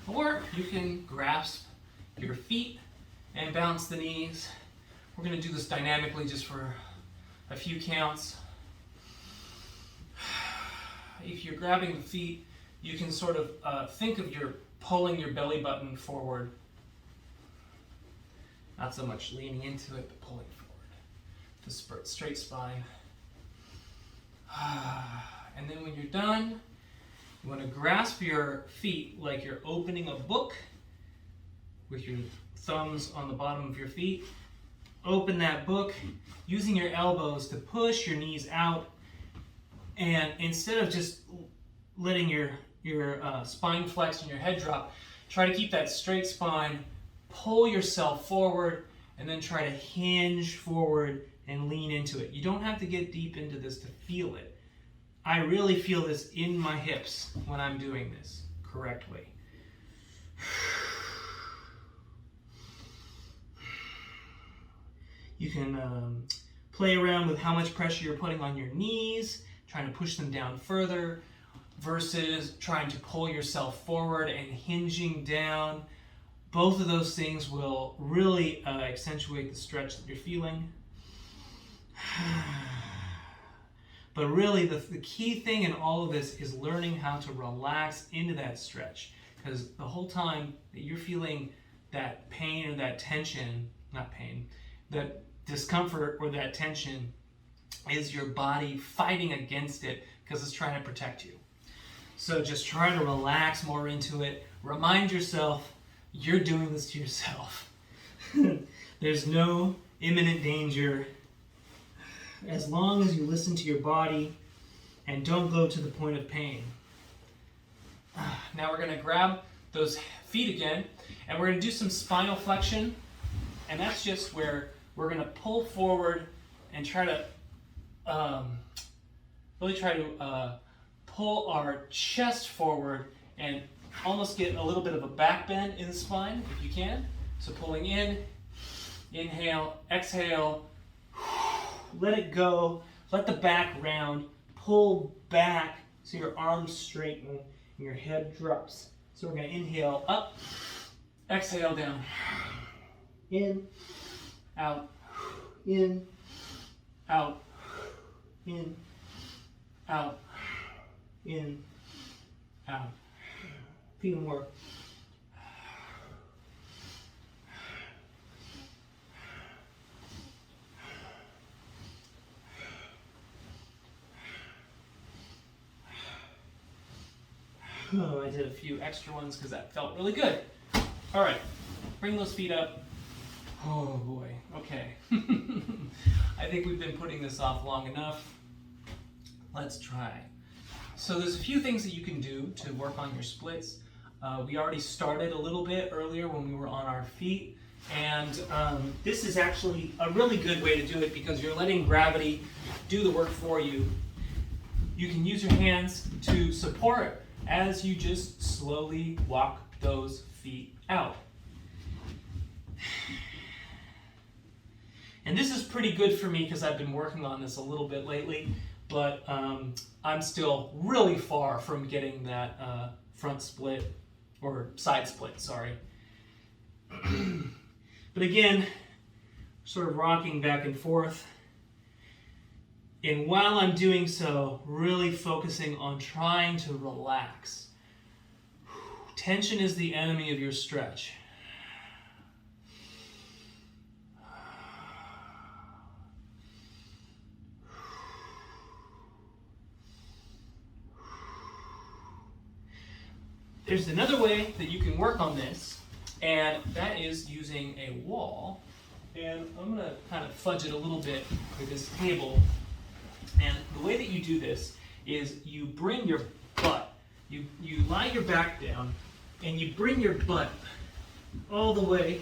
Or you can grasp your feet and bounce the knees. We're going to do this dynamically just for a few counts. If you're grabbing the feet, you can sort of think of your pulling your belly button forward. Not so much leaning into it, but pulling forward. The straight spine. And then when you're done, you want to grasp your feet like you're opening a book with your thumbs on the bottom of your feet. Open that book using your elbows to push your knees out, and instead of just letting your spine flex and your head drop, try to keep that straight spine, pull yourself forward, and then try to hinge forward and lean into it. You don't have to get deep into this to feel it. I really feel this in my hips when I'm doing this correctly. You can play around with how much pressure you're putting on your knees, trying to push them down further, versus trying to pull yourself forward and hinging down. Both of those things will really accentuate the stretch that you're feeling. But really, the key thing in all of this is learning how to relax into that stretch. Because the whole time that you're feeling that pain or that tension, not pain, that discomfort or that tension is your body fighting against it because it's trying to protect you. So just try to relax more into it. Remind yourself you're doing this to yourself. There's no imminent danger as long as you listen to your body and don't go to the point of pain. Now we're going to grab those feet again and we're going to do some spinal flexion, and that's just where we're going to pull forward and try to really try to pull our chest forward and almost get a little bit of a back bend in the spine if you can. So pulling in, inhale, exhale, let it go, let the back round, pull back so your arms straighten and your head drops. So we're going to inhale up, exhale down, in, out, in, out, in, out, in, out. A few more. Oh, I did a few extra ones because that felt really good. All right, bring those feet up. Oh boy, okay. I think we've been putting this off long enough. Let's try. So there's a few things that you can do to work on your splits. We already started a little bit earlier when we were on our feet, and this is actually a really good way to do it because you're letting gravity do the work for you. You can use your hands to support as you just slowly walk those feet out. pretty good for me because I've been working on this a little bit lately, but I'm still really far from getting that front split, or side split, sorry. But again, sort of rocking back and forth. And while I'm doing so, really focusing on trying to relax. Tension is the enemy of your stretch. There's another way that you can work on this, and that is using a wall. And I'm going to kind of fudge it a little bit with this table. And the way that you do this is you bring your butt, you lie your back down, and you bring your butt all the way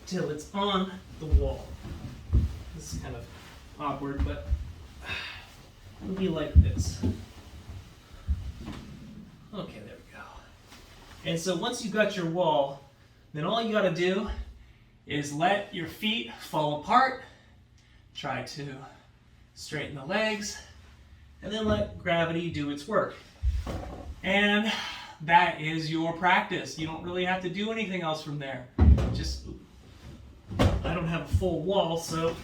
till it's on the wall. This is kind of awkward, but it'll be like this. Okay, there we go. And so once you've got your wall, then all you got to do is let your feet fall apart, try to straighten the legs, and then let gravity do its work. And that is your practice. You don't really have to do anything else from there. Just, I don't have a full wall, so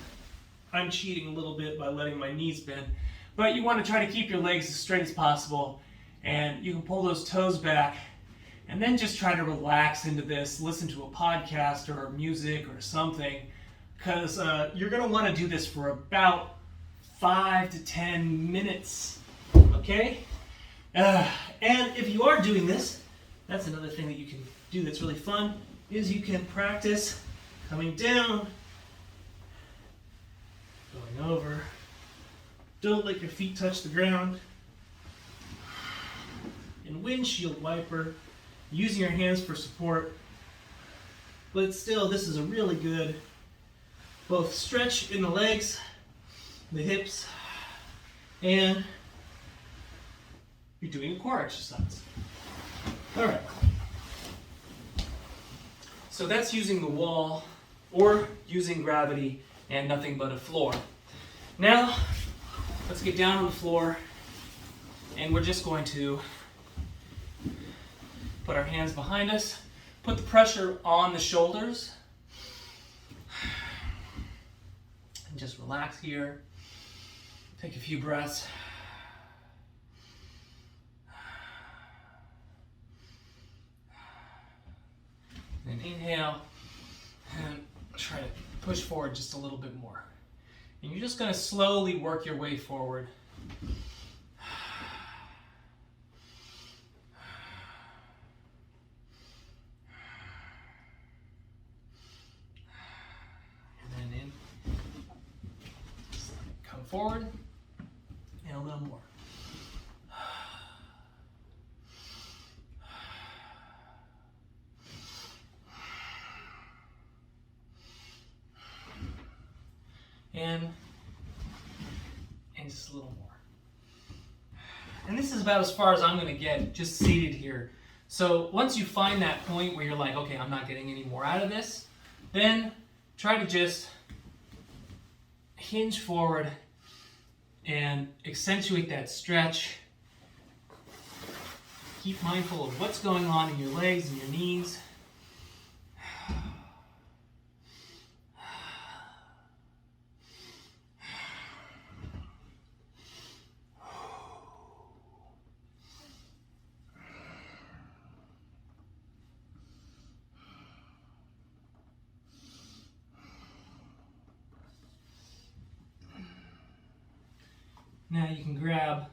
I'm cheating a little bit by letting my knees bend. But you want to try to keep your legs as straight as possible, and you can pull those toes back, and then just try to relax into this, listen to a podcast or music or something, because you're going to want to do this for about 5 to 10 minutes, okay? And if you are doing this, that's another thing that you can do that's really fun, is you can practice coming down, going over. Don't let your feet touch the ground. And windshield wiper, using your hands for support. But still, this is a really good both stretch in the legs, the hips, and you're doing a core exercise. All right. So that's using the wall or using gravity and nothing but a floor. Now, let's get down on the floor, and we're just going to put our hands behind us, put the pressure on the shoulders, and just relax here. Take a few breaths. Then inhale, and try to push forward just a little bit more. And you're just going to slowly work your way forward. And then in. Come forward. And a little more. And just a little more. And this is about as far as I'm going to get, just seated here. So once you find that point where you're like, okay, I'm not getting any more out of this, then try to just hinge forward and accentuate that stretch. Keep mindful of what's going on in your legs and your knees. Now you can grab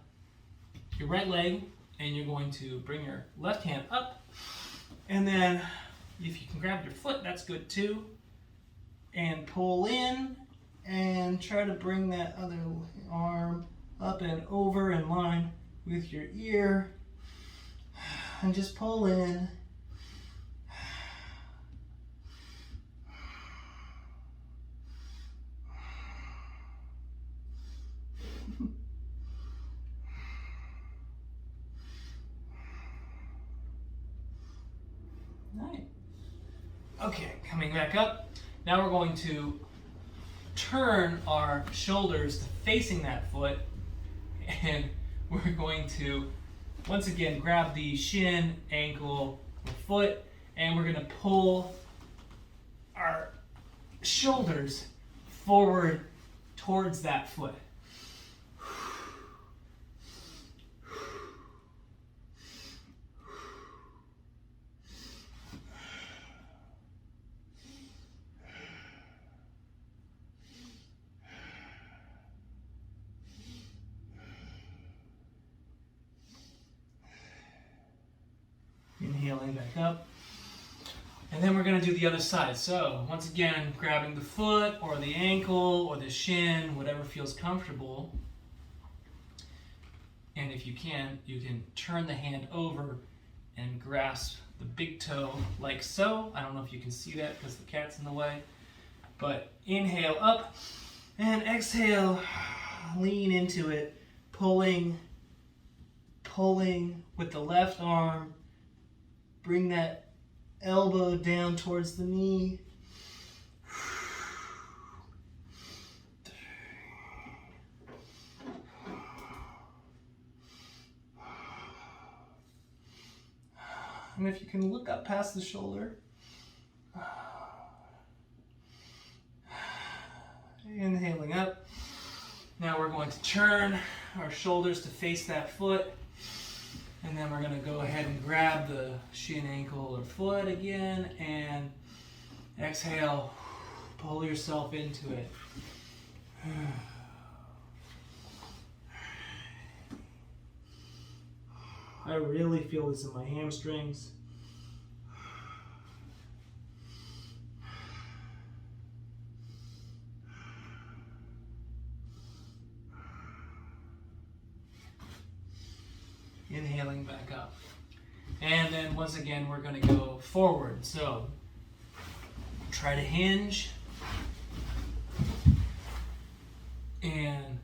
your right leg and you're going to bring your left hand up, and then if you can grab your foot, that's good too, and pull in and try to bring that other arm up and over in line with your ear, and just pull in. Okay, coming back up. Now we're going to turn our shoulders to facing that foot, and we're going to once again grab the shin, ankle, or foot, and we're going to pull our shoulders forward towards that foot. Inhaling back up. And then we're going to do the other side. So once again, grabbing the foot or the ankle or the shin, whatever feels comfortable. And if you can turn the hand over and grasp the big toe like so. I don't know if you can see that because the cat's in the way. But inhale up and exhale, lean into it, pulling with the left arm. Bring that elbow down towards the knee. And if you can look up past the shoulder. Inhaling up. Now we're going to turn our shoulders to face that foot. And then we're going to go ahead and grab the shin, ankle, or foot again, and exhale, pull yourself into it. I really feel this in my hamstrings. Inhaling back up. And then once again, we're going to go forward. So try to hinge. And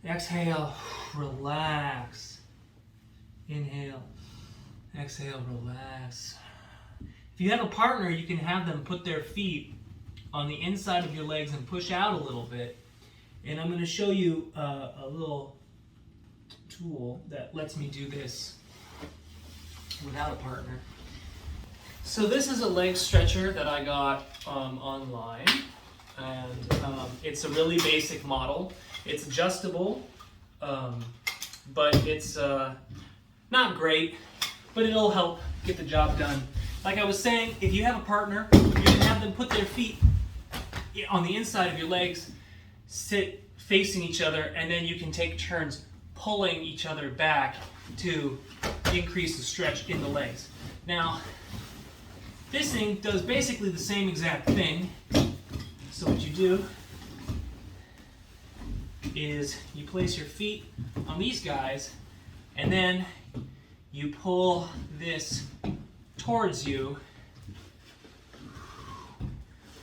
exhale, relax. Inhale, exhale, relax. If you have a partner, you can have them put their feet on the inside of your legs and push out a little bit. And I'm going to show you a little tool that lets me do this without a partner. So this is a leg stretcher that I got online, and it's a really basic model. It's adjustable, but it's not great, but it'll help get the job done. Like I was saying, if you have a partner, you can have them put their feet on the inside of your legs, sit facing each other, and then you can take turns pulling each other back to increase the stretch in the legs. Now, this thing does basically the same exact thing. So what you do is you place your feet on these guys, and then you pull this towards you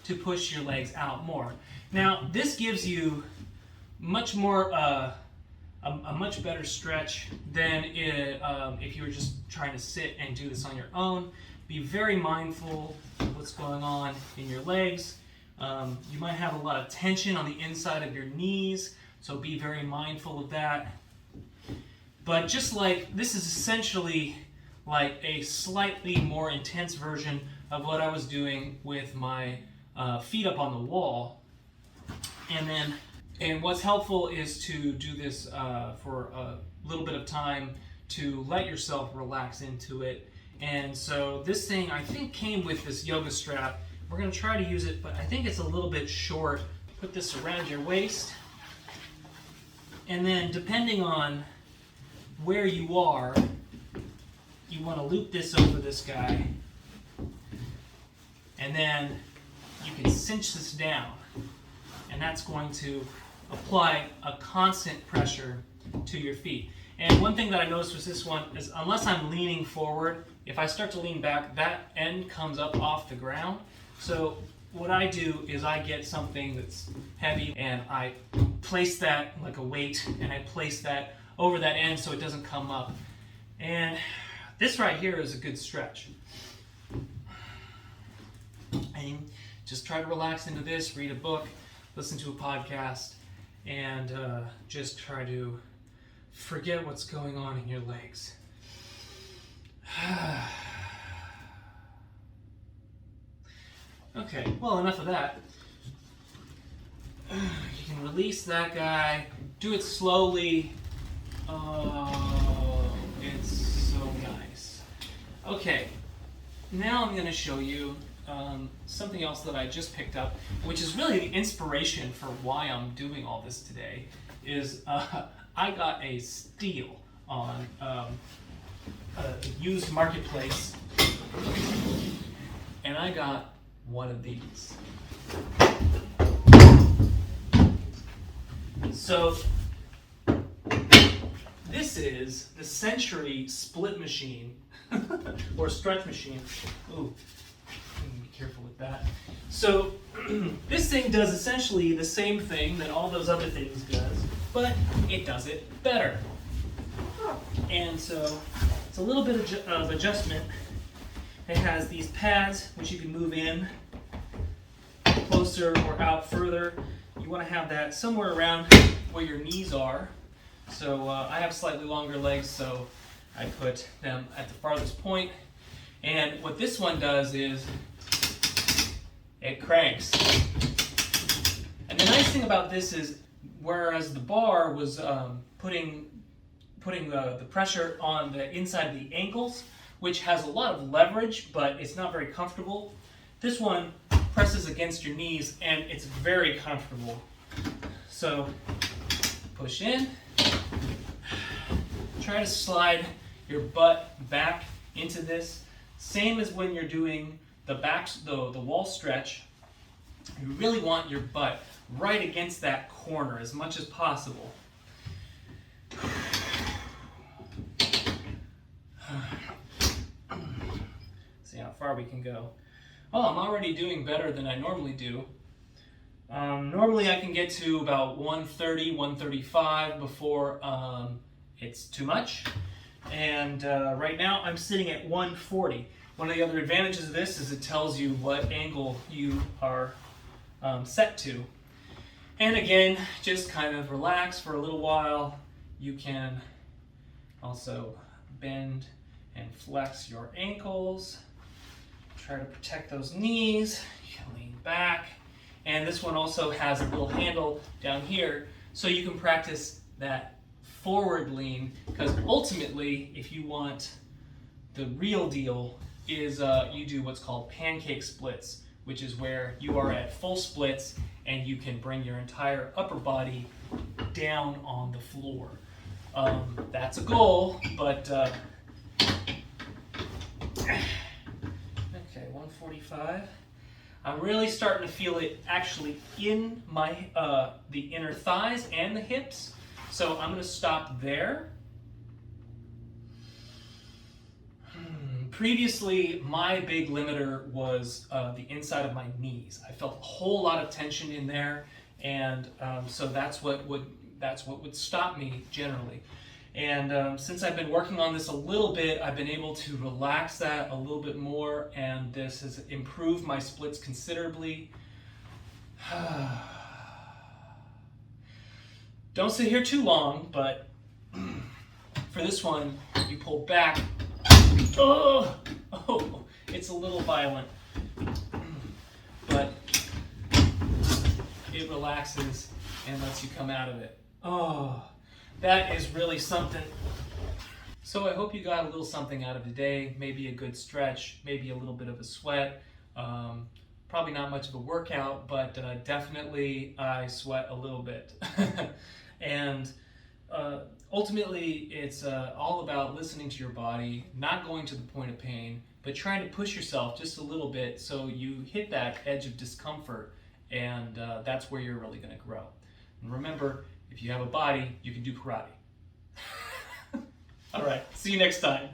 to push your legs out more. Now, this gives you much more a much better stretch than if you were just trying to sit and do this on your own. Be very mindful of what's going on in your legs. You might have a lot of tension on the inside of your knees, so be very mindful of that. But just like, this is essentially like a slightly more intense version of what I was doing with my feet up on the wall. And what's helpful is to do this for a little bit of time to let yourself relax into it. And so this thing, I think, came with this yoga strap. We're going to try to use it, but I think it's a little bit short. Put this around your waist. And then depending on where you are, you want to loop this over this guy. And then you can cinch this down. And that's going to apply a constant pressure to your feet. And one thing that I noticed with this one is, unless I'm leaning forward, if I start to lean back, that end comes up off the ground. So what I do is I get something that's heavy and I place that like a weight, and I place that over that end so it doesn't come up. And this right here is a good stretch. And just try to relax into this, read a book. listen to a podcast, and just try to forget what's going on in your legs. Okay, well, enough of that. You can release that guy. Do it slowly. Oh, it's so nice. Okay, now I'm going to show you something else that I just picked up, which is really the inspiration for why I'm doing all this today. Is I got a steal on a used marketplace, and I got one of these. So this is the Century split machine or stretch machine. Ooh, be careful with that. So this thing does essentially the same thing that all those other things does, but it does it better. And so it's a little bit of adjustment. It has these pads which you can move in closer or out further. You want to have that somewhere around where your knees are. So I have slightly longer legs, so I put them at the farthest point. And what this one does is it cranks. And the nice thing about this is, whereas the bar was putting the pressure on the inside of the ankles, which has a lot of leverage, but it's not very comfortable, this one presses against your knees and it's very comfortable. So push in, try to slide your butt back into this. Same as when you're doing the wall stretch. You really want your butt right against that corner as much as possible. See how far we can go. Oh, I'm already doing better than I normally do. Normally I can get to about 130, 135 before it's too much. And right now I'm sitting at 140. One of the other advantages of this is it tells you what angle you are set to. And again, just kind of relax for a little while. You can also bend and flex your ankles. Try to protect those knees. You can lean back. And this one also has a little handle down here, so you can practice that forward lean, because ultimately, if you want the real deal, is you do what's called pancake splits, which is where you are at full splits and you can bring your entire upper body down on the floor. That's a goal, but okay, 145. I'm really starting to feel it actually in my the inner thighs and the hips. So I'm going to stop there. Previously, my big limiter was the inside of my knees. I felt a whole lot of tension in there, and so that's what would stop me generally. And since I've been working on this a little bit, I've been able to relax that a little bit more, and this has improved my splits considerably. Don't sit here too long, but for this one, you pull back. Oh, it's a little violent, but it relaxes and lets you come out of it. Oh, that is really something. So I hope you got a little something out of today. Maybe a good stretch, maybe a little bit of a sweat. Probably not much of a workout, but definitely I sweat a little bit. And ultimately, it's all about listening to your body, not going to the point of pain, but trying to push yourself just a little bit so you hit that edge of discomfort, and that's where you're really going to grow. And remember, if you have a body, you can do karate. All right, see you next time.